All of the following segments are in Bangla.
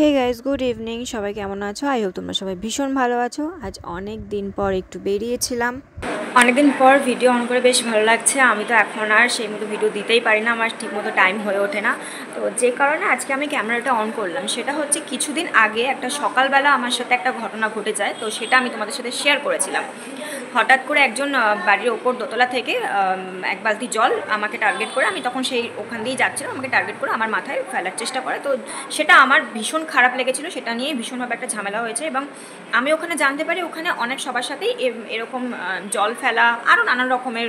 Hey guys, good evening. সবাই কেমন আছো? আই হোপ তোমরা সবাই ভীষণ ভালো আছো। আজ অনেক দিন পর একটু বেরিয়েছিলাম, অনেকদিন পর ভিডিও অন করে বেশ ভালো লাগছে। আমি তো এখন আর সেই মতো ভিডিও দিতেই পারি না, আমার ঠিকমতো টাইম হয়ে ওঠে না। তো যে কারণে আজকে আমি ক্যামেরাটা অন করলাম, সেটা হচ্ছে কিছুদিন আগে একটা সকালবেলা আমার সাথে একটা ঘটনা ঘটে যায়। তো সেটা আমি তোমাদের সাথে শেয়ার করেছিলাম। হঠাৎ করে একজন বাড়ির ওপর দোতলা থেকে এক বালতি জল আমাকে টার্গেট করে, আমি তখন সেই ওখান দিয়েই যাচ্ছিলাম, আমাকে টার্গেট করে আমার মাথায় ফেলার চেষ্টা করে। তো সেটা আমার ভীষণ খারাপ লেগেছিলো, সেটা নিয়ে ভীষণভাবে একটা ঝামেলা হয়েছে। এবং আমি ওখানে জানতে পারি ওখানে অনেক সবার সাথেই এরকম জল ফেলা আরও নানান রকমের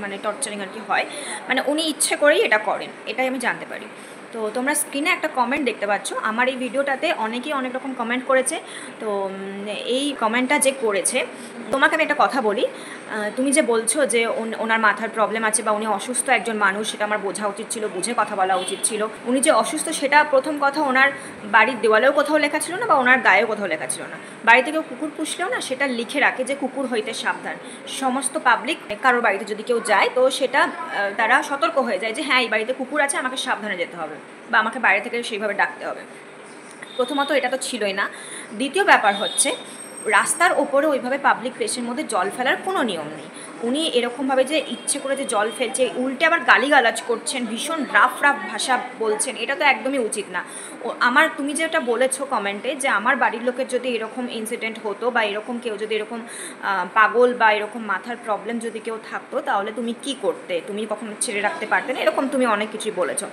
মানে টর্চারিং আর কি হয়। মানে উনি ইচ্ছে করেই এটা করেন, এটাই আমি জানতে পারি। তো তোমরা স্ক্রিনে একটা কমেন্ট দেখতে পাচ্ছ, আমার এই ভিডিওটাতে অনেকেই অনেক রকম কমেন্ট করেছে। তো এই কমেন্টটা যে করেছে, তোমাকে আমি একটা কথা বলি। তুমি যে বলছো যে ওনার মাথার প্রবলেম আছে বা উনি অসুস্থ একজন মানুষ, সেটা আমার বোঝা উচিত ছিল, বুঝে কথা বলা উচিত ছিল। উনি যে অসুস্থ সেটা প্রথম কথা ওনার বাড়ির দেওয়ালেও কোথাও লেখা ছিল না, বা ওনার গায়েও কোথাও লেখা ছিল না। বাড়িতে কেউ কুকুর পুষলেও না সেটা লিখে রাখে যে কুকুর হইতে সাবধান। সমস্ত পাবলিক কারোর বাড়িতে যদি কেউ যায়, তো সেটা তারা সতর্ক হয়ে যায় যে হ্যাঁ, এই বাড়িতে কুকুর আছে, আমাকে সাবধানে যেতে হবে, বা আমাকে বাইরে থেকে সেইভাবে ডাকতে হবে। প্রথমত এটা তো ছিলই না। দ্বিতীয় ব্যাপার হচ্ছে, রাস্তার ওপরে ওইভাবে পাবলিক প্লেসের মধ্যে জল ফেলার কোনো নিয়ম নেই। উনি এরকমভাবে যে ইচ্ছে করে যে জল ফেলছে, উল্টে আবার গালিগালাজ করছেন, ভীষণ রাফ ভাষা বলছেন, এটা তো একদমই উচিত না। তুমি যেটা বলেছো কমেন্টে, যে আমার বাড়ির লোকের যদি এরকম ইনসিডেন্ট হতো, বা এরকম কেউ যদি এরকম পাগল বা এরকম মাথার প্রবলেম যদি কেউ থাকতো, তাহলে তুমি কি করতে? তুমি কখনো ছেড়ে রাখতে পারতে না? এরকম তুমি অনেক কিছুই বলেছো।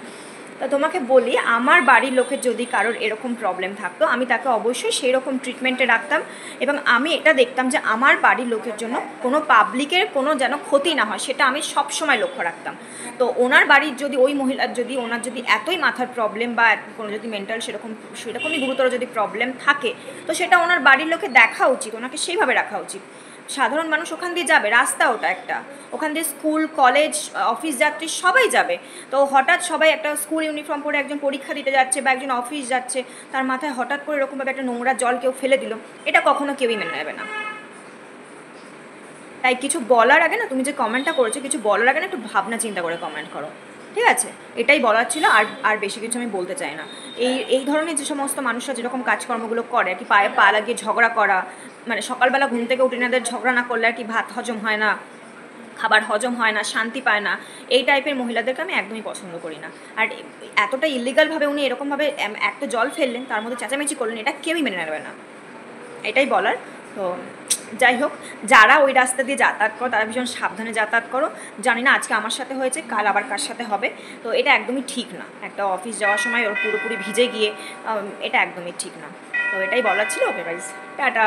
তা তোমাকে বলি, আমার বাড়ির লোকের যদি কারোর এরকম প্রবলেম থাকতো, আমি তাকে অবশ্যই সেই রকম ট্রিটমেন্টে রাখতাম। এবং আমি এটা দেখতাম যে আমার বাড়ির লোকের জন্য কোনো পাবলিকের কোনো যেন ক্ষতি না হয়, সেটা আমি সব সময় লক্ষ্য রাখতাম। তো ওনার বাড়ির যদি ওই মহিলার যদি ওনার যদি এতই মাথার প্রবলেম বা কোনো যদি মেন্টাল সেরকমই গুরুতর যদি প্রবলেম থাকে, তো সেটা ওনার বাড়ির লোকে দেখা উচিত, ওনাকে সেইভাবে রাখা উচিত। সাধারণ মানুষ ওখান দিয়ে যাবে, রাস্তা ওটা একটা, ওখান দিয়ে স্কুল কলেজ অফিস যাত্রী সবাই যাবে। তো হঠাৎ সবাই একটা স্কুল ইউনিফর্ম পরে একজন পরীক্ষা দিতে যাচ্ছে বা একজন অফিস যাচ্ছে, তার মাথায় হঠাৎ করে এরকমভাবে একটা নোংরা জল কেউ ফেলে দিল, এটা কখনো কেউই মেনে নেবে না। তাই কিছু বলার আগে না, তুমি যে কমেন্টটা করেছো, কিছু বলার আগে না একটু ভাবনা চিন্তা করে কমেন্ট করো, ঠিক আছে? এটাই বলার ছিল, আর আর বেশি কিছু আমি বলতে চাই না। এই ধরনের যে সমস্ত মানুষরা যেরকম কাজকর্মগুলো করে আর কি, পায়ে পা লাগিয়ে ঝগড়া করা, মানে সকালবেলা ঘুম থেকে উঠে এনাদের ঝগড়া না করলে আর কি ভাত হজম হয় না, খাবার হজম হয় না, শান্তি পায় না, এই টাইপের মহিলাদেরকে আমি একদমই পছন্দ করি না। আর এতটা ইলিগালভাবে উনি এরকমভাবে একটা জল ফেললেন, তার মধ্যে চেঁচামেচি করলেন, এটা কেউই মেনে নেবে না, এটাই বলার। তো যাই হোক, যারা ওই রাস্তা দিয়ে যাতায়াত করো তারা ভীষণ সাবধানে যাতায়াত করো। জানি না আজকে আমার সাথে হয়েছে, কাল আবার কার সাথে হবে। তো এটা একদমই ঠিক না, একটা অফিস যাওয়ার সময় ওর পুরোপুরি ভিজে গিয়ে, এটা একদমই ঠিক না। তো এটাই বলার ছিল। Okay guys, tata.